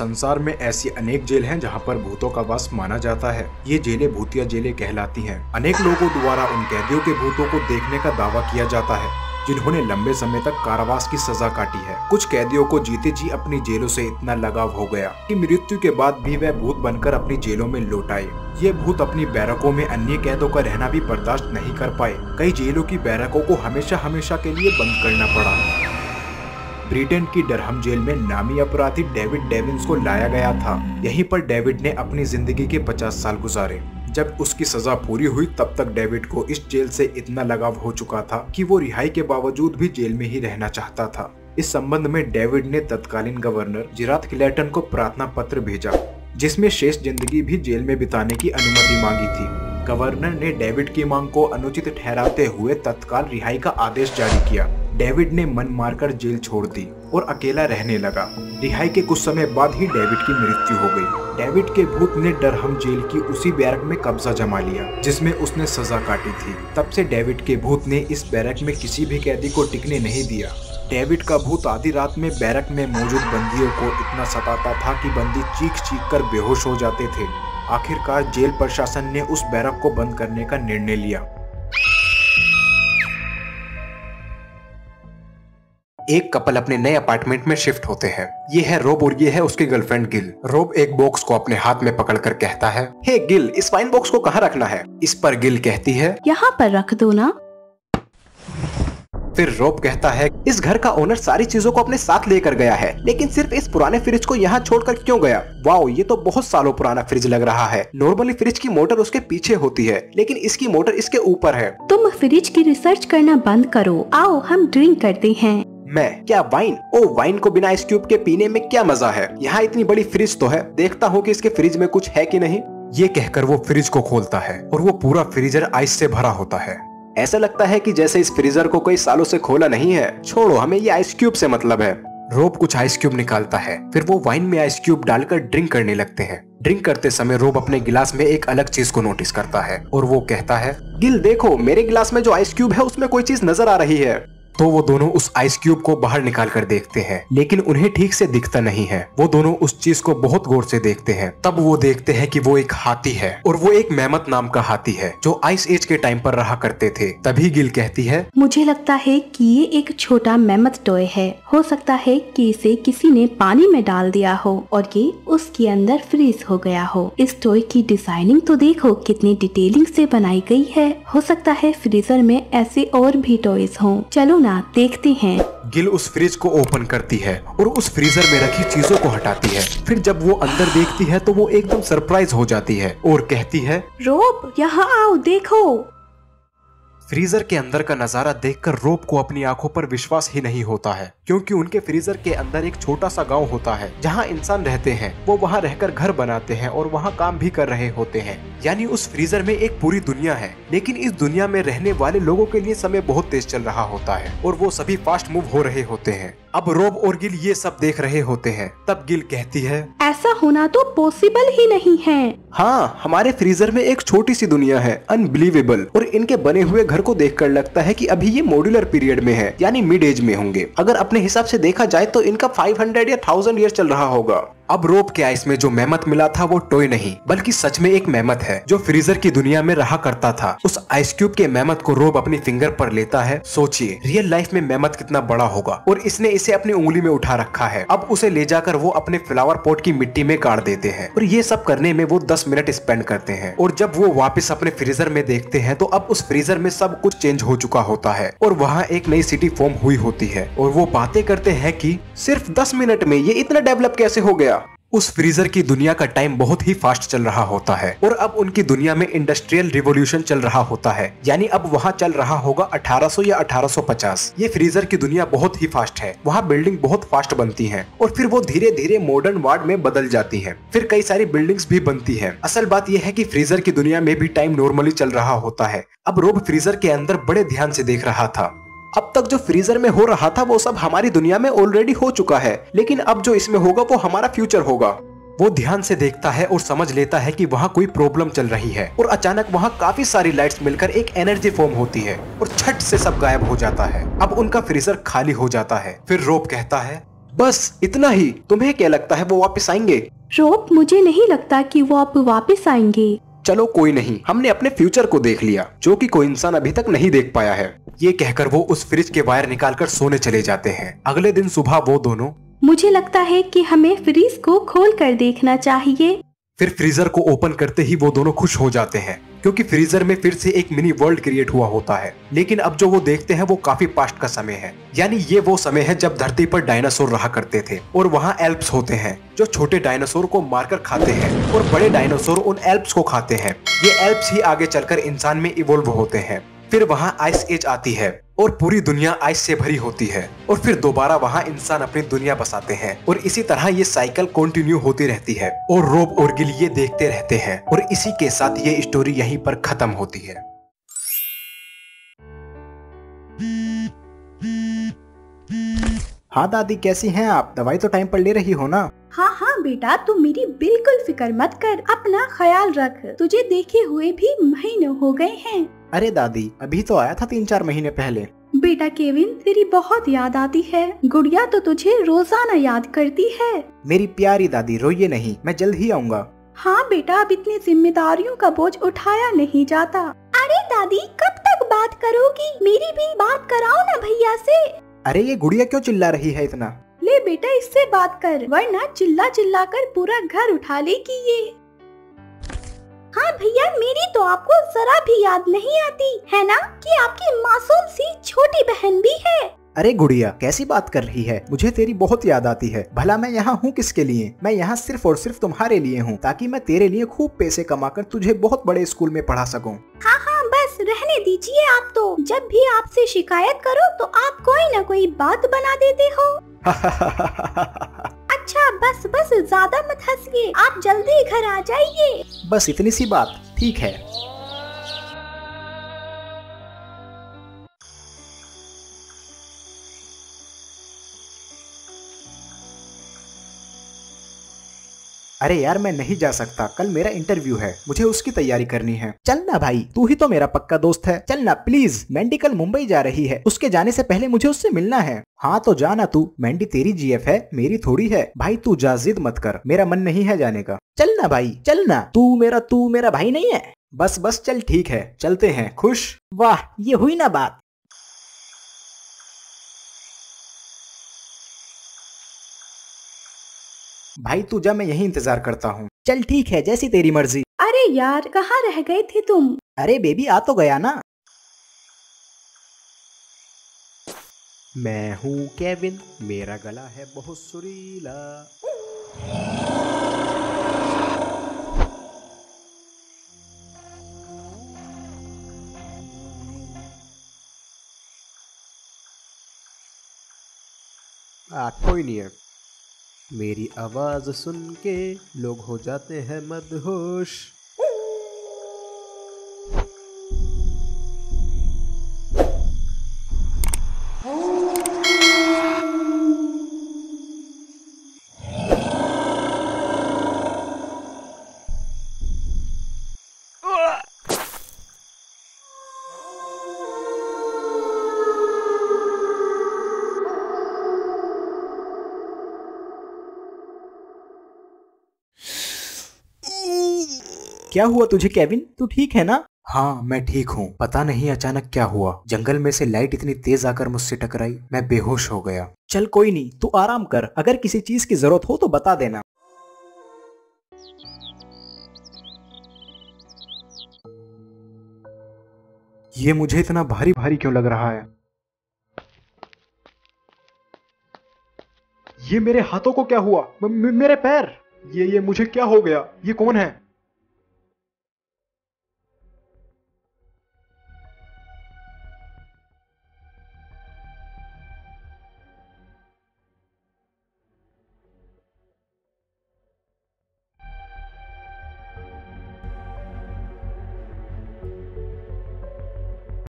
संसार में ऐसी अनेक जेल हैं जहां पर भूतों का वास माना जाता है। ये जेलें भूतिया जेलें कहलाती हैं। अनेक लोगों द्वारा उन कैदियों के भूतों को देखने का दावा किया जाता है जिन्होंने लंबे समय तक कारावास की सजा काटी है। कुछ कैदियों को जीते जी अपनी जेलों से इतना लगाव हो गया कि मृत्यु के बाद भी वह भूत बनकर अपनी जेलों में लौट आए। ये भूत अपनी बैरकों में अन्य कैदों का रहना भी बर्दाश्त नहीं कर पाए। कई जेलों की बैरकों को हमेशा हमेशा के लिए बंद करना पड़ा। ब्रिटेन की डरहम जेल में नामी अपराधी डेविड डेविंस को लाया गया था। यहीं पर डेविड ने अपनी जिंदगी के 50 साल गुजारे। जब उसकी सजा पूरी हुई तब तक डेविड को इस जेल से इतना लगाव हो चुका था कि वो रिहाई के बावजूद भी जेल में ही रहना चाहता था। इस संबंध में डेविड ने तत्कालीन गवर्नर जिराथ क्लेटन को प्रार्थना पत्र भेजा जिसमें शेष जिंदगी भी जेल में बिताने की अनुमति मांगी थी। गवर्नर ने डेविड की मांग को अनुचित ठहराते हुए तत्काल रिहाई का आदेश जारी किया। डेविड ने मन मारकर जेल छोड़ दी और अकेला रहने लगा। रिहाई के कुछ समय बाद ही डेविड की मृत्यु हो गई। डेविड के भूत ने डरहम जेल की उसी बैरक में कब्जा जमा लिया जिसमें उसने सजा काटी थी। तब से डेविड के भूत ने इस बैरक में किसी भी कैदी को टिकने नहीं दिया। डेविड का भूत आधी रात में बैरक में मौजूद बंदियों को इतना सताता था कि बंदी चीख चीख कर बेहोश हो जाते थे। आखिरकार जेल प्रशासन ने उस बैरक को बंद करने का निर्णय लिया। एक कपल अपने नए अपार्टमेंट में शिफ्ट होते हैं। ये है रोब और ये है उसकी गर्लफ्रेंड गिल। रोब एक बॉक्स को अपने हाथ में पकड़कर कहता है, हे गिल, इस वाइन बॉक्स को कहाँ रखना है? इस पर गिल कहती है, यहाँ पर रख दो ना। फिर रोब कहता है, इस घर का ओनर सारी चीजों को अपने साथ लेकर गया है, लेकिन सिर्फ इस पुराने फ्रिज को यहाँ छोड़कर क्यों गया? वाओ, ये तो बहुत सालों पुराना फ्रिज लग रहा है। नॉर्मली फ्रिज की मोटर उसके पीछे होती है, लेकिन इसकी मोटर इसके ऊपर है। तुम फ्रिज की रिसर्च करना बंद करो, आओ हम ड्रिंक करते हैं। मैं क्या वाइन? ओ, वाइन को बिना आइस क्यूब के पीने में क्या मजा है। यहाँ इतनी बड़ी फ्रिज तो है, देखता हूँ कि इसके फ्रिज में कुछ है कि नहीं। ये कहकर वो फ्रिज को खोलता है और वो पूरा फ्रीजर आइस से भरा होता है। ऐसा लगता है कि जैसे इस फ्रीजर को कई सालों से खोला नहीं है। छोड़ो, हमें ये आइस क्यूब से मतलब है। रोब कुछ आइस क्यूब निकालता है, फिर वो वाइन में आइस क्यूब डालकर ड्रिंक करने लगते हैं। ड्रिंक करते समय रोब अपने गिलास में एक अलग चीज को नोटिस करता है और वो कहता है, गिल देखो, मेरे गिलास में जो आइस क्यूब है उसमें कोई चीज नजर आ रही है। तो वो दोनों उस आइस क्यूब को बाहर निकाल कर देखते हैं, लेकिन उन्हें ठीक से दिखता नहीं है। वो दोनों उस चीज को बहुत गौर से देखते हैं। तब वो देखते हैं कि वो एक हाथी है और वो एक मेमत नाम का हाथी है जो आइस एज के टाइम पर रहा करते थे। तभी गिल कहती है, मुझे लगता है कि ये एक छोटा मेमत टॉय है। हो सकता है कि इसे किसी ने पानी में डाल दिया हो और ये उसके अंदर फ्रीज हो गया हो। इस टॉय की डिजाइनिंग तो देखो कितनी डिटेलिंग से बनाई गई है। हो सकता है फ्रीजर में ऐसे और भी टॉयज हों। चलो ना देखते हैं। गिल उस फ्रिज को ओपन करती है और उस फ्रीजर में रखी चीजों को हटाती है। फिर जब वो अंदर देखती है तो वो एकदम सरप्राइज हो जाती है और कहती है, रोब यहाँ आओ, देखो। फ्रीजर के अंदर का नजारा देखकर रोब को अपनी आंखों पर विश्वास ही नहीं होता है, क्योंकि उनके फ्रीजर के अंदर एक छोटा सा गांव होता है जहां इंसान रहते हैं। वो वहां रहकर घर बनाते हैं और वहां काम भी कर रहे होते हैं। यानी उस फ्रीजर में एक पूरी दुनिया है, लेकिन इस दुनिया में रहने वाले लोगों के लिए समय बहुत तेज चल रहा होता है और वो सभी फास्ट मूव हो रहे होते हैं। अब रोब और गिल ये सब देख रहे होते हैं। तब गिल कहती है, ऐसा होना तो पॉसिबल ही नहीं है। हाँ, हमारे फ्रीजर में एक छोटी सी दुनिया है, अनबिलीवेबल। और इनके बने हुए घर को देखकर लगता है कि अभी ये मॉड्यूलर पीरियड में है, यानी मिड एज में होंगे। अगर अपने हिसाब से देखा जाए तो इनका 500 या 1000 ईयर चल रहा होगा। अब रोब के आइस में जो मेमत मिला था वो टॉय नहीं बल्कि सच में एक मेमत है जो फ्रीजर की दुनिया में रहा करता था। उस आइस क्यूब के मेमत को रोब अपनी फिंगर पर लेता है। सोचिए, रियल लाइफ में मेमत कितना बड़ा होगा और इसने इसे अपनी उंगली में उठा रखा है। अब उसे ले जाकर वो अपने फ्लावर पॉट की मिट्टी में गाड़ देते हैं और ये सब करने में वो 10 मिनट स्पेंड करते हैं। और जब वो वापस अपने फ्रीजर में देखते हैं तो अब उस फ्रीजर में सब कुछ चेंज हो चुका होता है और वहाँ एक नई सिटी फॉर्म हुई होती है। और वो बातें करते हैं कि सिर्फ 10 मिनट में ये इतना डेवलप कैसे हो गया। उस फ्रीजर की दुनिया का टाइम बहुत ही फास्ट चल रहा होता है और अब उनकी दुनिया में इंडस्ट्रियल रिवॉल्यूशन चल रहा होता है। यानी अब वहाँ चल रहा होगा 1800 या 1850। ये फ्रीजर की दुनिया बहुत ही फास्ट है। वहाँ बिल्डिंग बहुत फास्ट बनती हैं और फिर वो धीरे धीरे मॉडर्न वार्ड में बदल जाती हैं। फिर कई सारी बिल्डिंग्स भी बनती हैं। असल बात यह है कि फ्रीजर की दुनिया में भी टाइम नॉर्मली चल रहा होता है। अब रोब फ्रीजर के अंदर बड़े ध्यान से देख रहा था। अब तक जो फ्रीजर में हो रहा था वो सब हमारी दुनिया में ऑलरेडी हो चुका है, लेकिन अब जो इसमें होगा वो हमारा फ्यूचर होगा। वो ध्यान से देखता है और समझ लेता है कि वहाँ कोई प्रॉब्लम चल रही है और अचानक वहाँ काफी सारी लाइट्स मिलकर एक एनर्जी फॉर्म होती है और छट से सब गायब हो जाता है। अब उनका फ्रीजर खाली हो जाता है। फिर रोब कहता है, बस इतना ही? तुम्हें क्या लगता है वो वापस आएंगे? रोब, मुझे नहीं लगता कि वो अब वापस आएंगे। चलो कोई नहीं, हमने अपने फ्यूचर को देख लिया जो कि कोई इंसान अभी तक नहीं देख पाया है। ये कहकर वो उस फ्रिज के वायर निकालकर सोने चले जाते हैं। अगले दिन सुबह वो दोनों, मुझे लगता है कि हमें फ्रिज को खोल कर देखना चाहिए। फिर फ्रीजर को ओपन करते ही वो दोनों खुश हो जाते हैं क्योंकि फ्रीजर में फिर से एक मिनी वर्ल्ड क्रिएट हुआ होता है। लेकिन अब जो वो देखते हैं वो काफी पास्ट का समय है, यानी ये वो समय है जब धरती पर डायनासोर रहा करते थे और वहाँ एल्प्स होते हैं जो छोटे डायनासोर को मारकर खाते हैं और बड़े डायनासोर उन एल्प्स को खाते हैं। ये एल्प्स ही आगे चलकर इंसान में इवोल्व होते हैं। फिर वहाँ आइस एज आती है और पूरी दुनिया आइस से भरी होती है और फिर दोबारा वहाँ इंसान अपनी दुनिया बसाते हैं और इसी तरह ये साइकिल कंटिन्यू होती रहती है और रोब और गिल ये देखते रहते हैं और इसी के साथ ये स्टोरी यहीं पर खत्म होती है। हाँ दादी, कैसी हैं आप? दवाई तो टाइम पर ले रही हो ना? हाँ हाँ बेटा, तू मेरी बिल्कुल फिक्र मत कर, अपना ख्याल रख। तुझे देखे हुए भी महीने हो गए हैं। अरे दादी, अभी तो आया था 3-4 महीने पहले। बेटा केविन, तेरी बहुत याद आती है। गुड़िया तो तुझे रोजाना याद करती है। मेरी प्यारी दादी, रोइए नहीं, मैं जल्द ही आऊँगा। हाँ बेटा, अब इतनी जिम्मेदारियों का बोझ उठाया नहीं जाता। अरे दादी, कब तक बात करोगी? मेरी भी बात कराओ ना भैया से। अरे ये गुड़िया क्यों चिल्ला रही है इतना? ले बेटा, इससे बात कर, वरना चिल्ला चिल्ला कर पूरा घर उठा लेगी ये। हाँ भैया, मेरी तो आपको जरा भी याद नहीं आती है ना कि आपकी मासूम सी छोटी बहन भी है। अरे गुड़िया, कैसी बात कर रही है? मुझे तेरी बहुत याद आती है। भला मैं यहाँ हूँ किसके लिए? मैं यहाँ सिर्फ और सिर्फ तुम्हारे लिए हूँ, ताकि मैं तेरे लिए खूब पैसे कमाकर तुझे बहुत बड़े स्कूल में पढ़ा सकूँ। हाँ हाँ, बस रहने दीजिए आप तो। जब भी आपसे शिकायत करो तो आप कोई न कोई बात बना देते हो। अच्छा बस बस, ज्यादा मत हंसिए, आप जल्दी घर आ जाइए। बस इतनी सी बात, ठीक है। अरे यार, मैं नहीं जा सकता, कल मेरा इंटरव्यू है, मुझे उसकी तैयारी करनी है। चल ना भाई, तू ही तो मेरा पक्का दोस्त है, चल ना प्लीज। मैंडी कल मुंबई जा रही है, उसके जाने से पहले मुझे उससे मिलना है। हाँ तो जाना तू, मैंडी तेरी जीएफ है, मेरी थोड़ी है। भाई तू जा, जिद मत कर, मेरा मन नहीं है जाने का। चल ना भाई, चल ना। तू मेरा भाई नहीं है? बस बस चल, ठीक है, चलते हैं। खुश? वाह, ये हुई ना बात। भाई तू जा, मैं यही इंतजार करता हूँ। चल ठीक है, जैसी तेरी मर्जी। अरे यार, कहाँ रह गए थे तुम? अरे बेबी, आ तो गया ना। मैं हूँ केविन, मेरा गला है बहुत सुरीला। कोई नहीं है। मेरी आवाज सुन के लोग हो जाते हैं मदहोश। क्या हुआ तुझे केविन? तू ठीक है ना? हाँ मैं ठीक हूँ। पता नहीं अचानक क्या हुआ, जंगल में से लाइट इतनी तेज आकर मुझसे टकराई, मैं बेहोश हो गया। चल कोई नहीं, तू आराम कर, अगर किसी चीज की जरूरत हो तो बता देना। ये मुझे इतना भारी भारी क्यों लग रहा है? ये मेरे हाथों को क्या हुआ? मेरे पैर, ये मुझे क्या हो गया? ये कौन है?